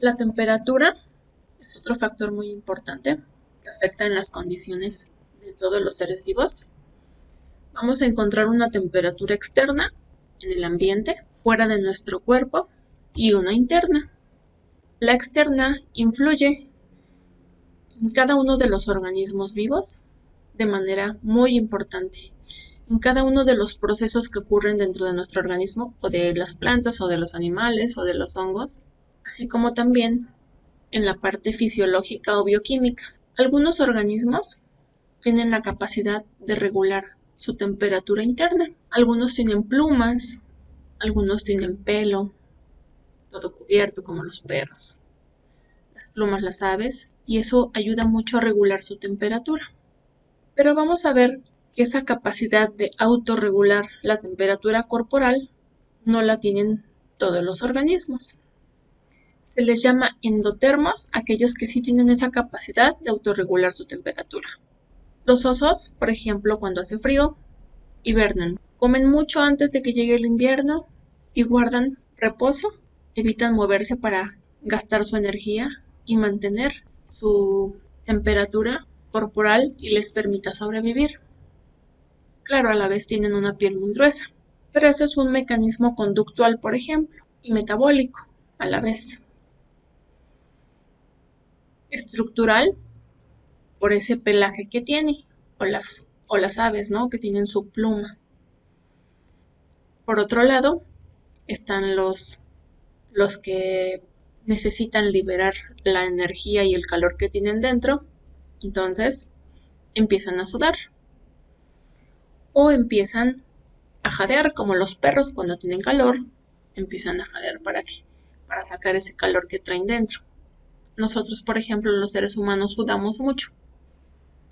La temperatura es otro factor muy importante que afecta en las condiciones de todos los seres vivos. Vamos a encontrar una temperatura externa en el ambiente, fuera de nuestro cuerpo, y una interna. La externa influye en cada uno de los organismos vivos de manera muy importante, en cada uno de los procesos que ocurren dentro de nuestro organismo, o de las plantas, o de los animales, o de los hongos, así como también en la parte fisiológica o bioquímica. Algunos organismos tienen la capacidad de regular su temperatura interna. Algunos tienen plumas, algunos tienen pelo, todo cubierto como los perros, las plumas las aves, y eso ayuda mucho a regular su temperatura. Pero vamos a ver que esa capacidad de autorregular la temperatura corporal no la tienen todos los organismos. Se les llama endotermos aquellos que sí tienen esa capacidad de autorregular su temperatura. Los osos, por ejemplo, cuando hace frío, hibernan. Comen mucho antes de que llegue el invierno y guardan reposo. Evitan moverse para gastar su energía y mantener su temperatura corporal y les permita sobrevivir. Claro, a la vez tienen una piel muy gruesa, pero eso es un mecanismo conductual, por ejemplo, y metabólico a la vez. Estructural, por ese pelaje que tiene, o las aves, ¿no?, que tienen su pluma. Por otro lado, están los que necesitan liberar la energía y el calor que tienen dentro, entonces empiezan a sudar. O empiezan a jadear, como los perros cuando tienen calor, empiezan a jadear para sacar ese calor que traen dentro. Nosotros, por ejemplo, los seres humanos sudamos mucho.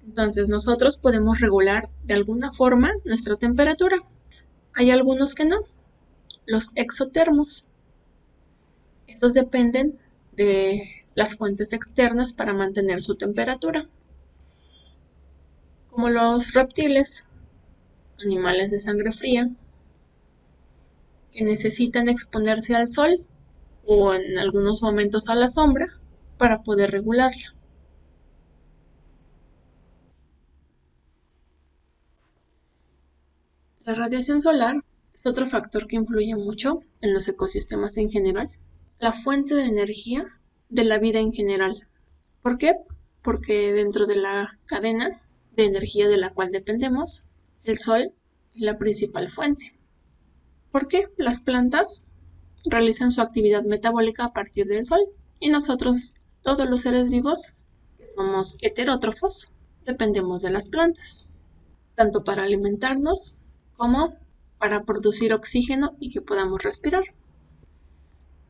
Entonces nosotros podemos regular de alguna forma nuestra temperatura. Hay algunos que no, los exotermos. Estos dependen de las fuentes externas para mantener su temperatura, como los reptiles, animales de sangre fría, que necesitan exponerse al sol o en algunos momentos a la sombra para poder regularla. La radiación solar es otro factor que influye mucho en los ecosistemas en general, la fuente de energía de la vida en general. ¿Por qué? Porque dentro de la cadena de energía de la cual dependemos, el sol es la principal fuente. ¿Por qué? Las plantas realizan su actividad metabólica a partir del sol y nosotros, todos los seres vivos, que somos heterótrofos, dependemos de las plantas, tanto para alimentarnos como para producir oxígeno y que podamos respirar.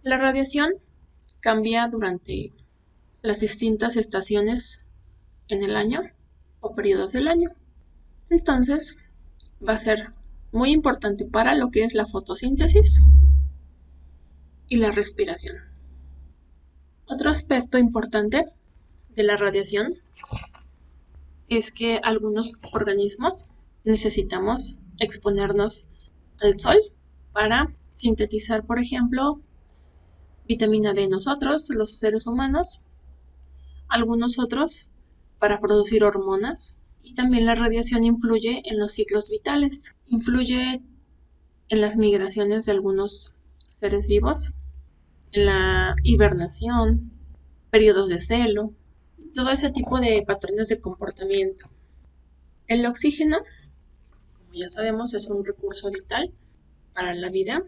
La radiación cambia durante las distintas estaciones en el año o periodos del año. Entonces, va a ser muy importante para lo que es la fotosíntesis y la respiración. Otro aspecto importante de la radiación es que algunos organismos necesitamos exponernos al sol para sintetizar, por ejemplo, vitamina D nosotros, los seres humanos, algunos otros para producir hormonas, y también la radiación influye en los ciclos vitales, influye en las migraciones de algunos seres vivos, en la hibernación, periodos de celo, todo ese tipo de patrones de comportamiento. El oxígeno, como ya sabemos, es un recurso vital para la vida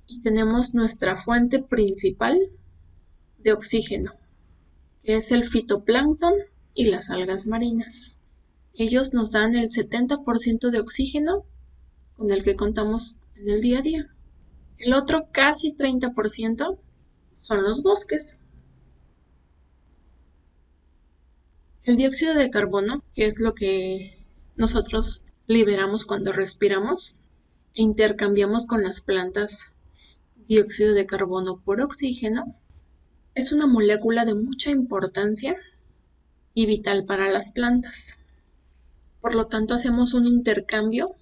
y tenemos nuestra fuente principal de oxígeno, que es el fitoplancton y las algas marinas. Ellos nos dan el 70% de oxígeno con el que contamos en el día a día. El otro casi 30% son los bosques. El dióxido de carbono, que es lo que nosotros liberamos cuando respiramos e intercambiamos con las plantas dióxido de carbono por oxígeno, es una molécula de mucha importancia y vital para las plantas. Por lo tanto, hacemos un intercambio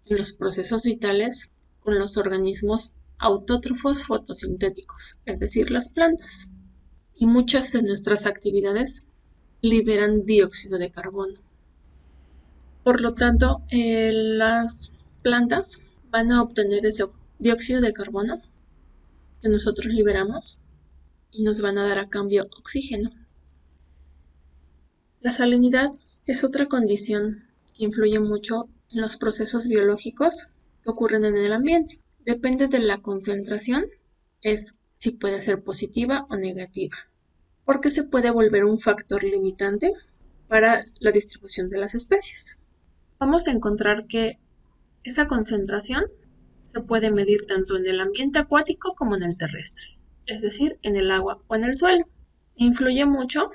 en los procesos vitales con los organismos autótrofos fotosintéticos, es decir, las plantas. Y muchas de nuestras actividades liberan dióxido de carbono. Por lo tanto, las plantas van a obtener ese dióxido de carbono que nosotros liberamos y nos van a dar a cambio oxígeno. La salinidad es otra condición que influye mucho en los procesos biológicos que ocurren en el ambiente. Depende de la concentración, es si puede ser positiva o negativa, porque se puede volver un factor limitante para la distribución de las especies. Vamos a encontrar que esa concentración se puede medir tanto en el ambiente acuático como en el terrestre, es decir, en el agua o en el suelo. Influye mucho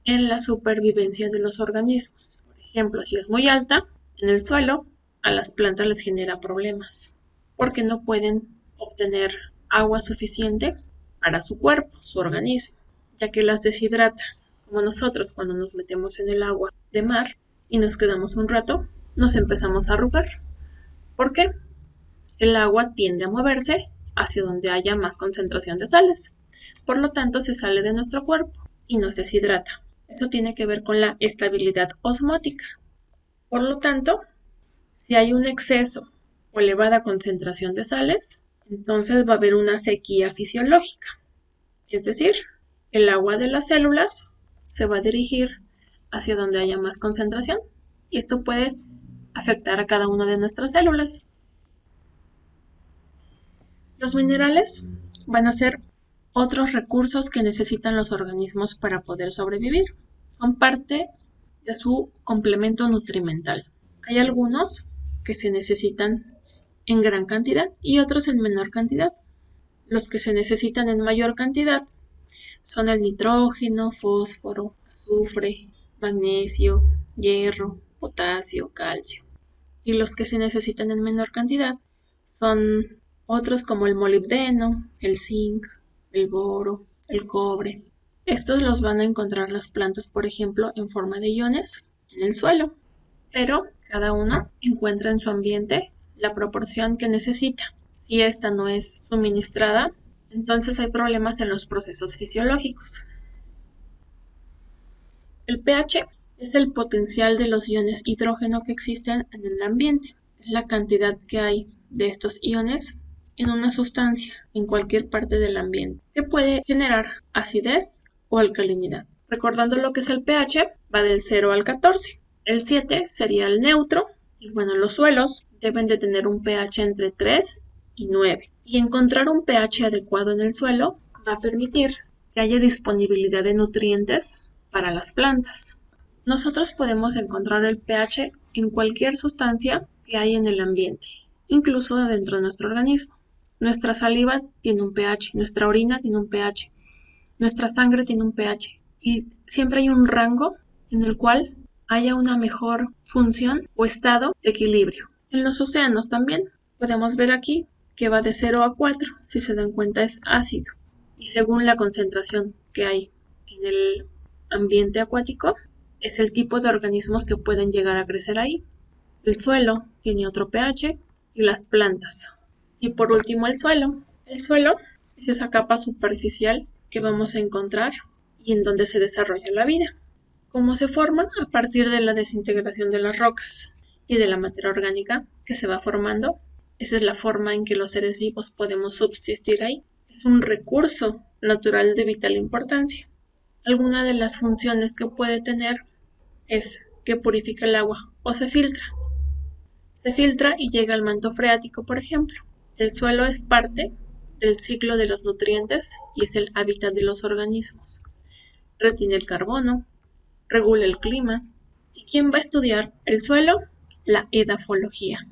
en la supervivencia de los organismos. Por ejemplo, si es muy alta, en el suelo, a las plantas les genera problemas, porque no pueden obtener agua suficiente para su cuerpo, su organismo, ya que las deshidrata, como nosotros cuando nos metemos en el agua de mar y nos quedamos un rato, nos empezamos a arrugar. ¿Por qué? El agua tiende a moverse hacia donde haya más concentración de sales. Por lo tanto, se sale de nuestro cuerpo y nos deshidrata. Eso tiene que ver con la estabilidad osmótica. Por lo tanto, si hay un exceso o elevada concentración de sales, entonces va a haber una sequía fisiológica. Es decir, el agua de las células se va a dirigir hacia donde haya más concentración y esto puede afectar a cada una de nuestras células. Los minerales van a ser otros recursos que necesitan los organismos para poder sobrevivir. Son parte de su complemento nutrimental. Hay algunos que se necesitan en gran cantidad y otros en menor cantidad. Los que se necesitan en mayor cantidad son el nitrógeno, fósforo, azufre, magnesio, hierro, potasio, calcio. Y los que se necesitan en menor cantidad son otros como el molibdeno, el zinc, el boro, el cobre. Estos los van a encontrar las plantas, por ejemplo, en forma de iones en el suelo, pero cada uno encuentra en su ambiente la proporción que necesita. Si esta no es suministrada, entonces hay problemas en los procesos fisiológicos. El pH es el potencial de los iones hidrógeno que existen en el ambiente. Es la cantidad que hay de estos iones en una sustancia, en cualquier parte del ambiente, que puede generar acidez o alcalinidad. Recordando lo que es el pH, va del 0 al 14. El 7 sería el neutro, y bueno, los suelos deben de tener un pH entre 3 y 9. Y encontrar un pH adecuado en el suelo va a permitir que haya disponibilidad de nutrientes para las plantas. Nosotros podemos encontrar el pH en cualquier sustancia que hay en el ambiente, incluso dentro de nuestro organismo. Nuestra saliva tiene un pH, nuestra orina tiene un pH, nuestra sangre tiene un pH y siempre hay un rango en el cual haya una mejor función o estado de equilibrio. En los océanos también podemos ver aquí que va de 0 a 4, si se dan cuenta es ácido. Y según la concentración que hay en el ambiente acuático, es el tipo de organismos que pueden llegar a crecer ahí. El suelo tiene otro pH y las plantas. Y por último el suelo. El suelo es esa capa superficial que vamos a encontrar y en donde se desarrolla la vida. ¿Cómo se forma? A partir de la desintegración de las rocas y de la materia orgánica que se va formando. Esa es la forma en que los seres vivos podemos subsistir ahí. Es un recurso natural de vital importancia. Alguna de las funciones que puede tener es que purifica el agua o se filtra. Se filtra y llega al manto freático, por ejemplo. El suelo es parte del ciclo de los nutrientes y es el hábitat de los organismos. Retiene el carbono, regula el clima. ¿Y quién va a estudiar el suelo? La edafología.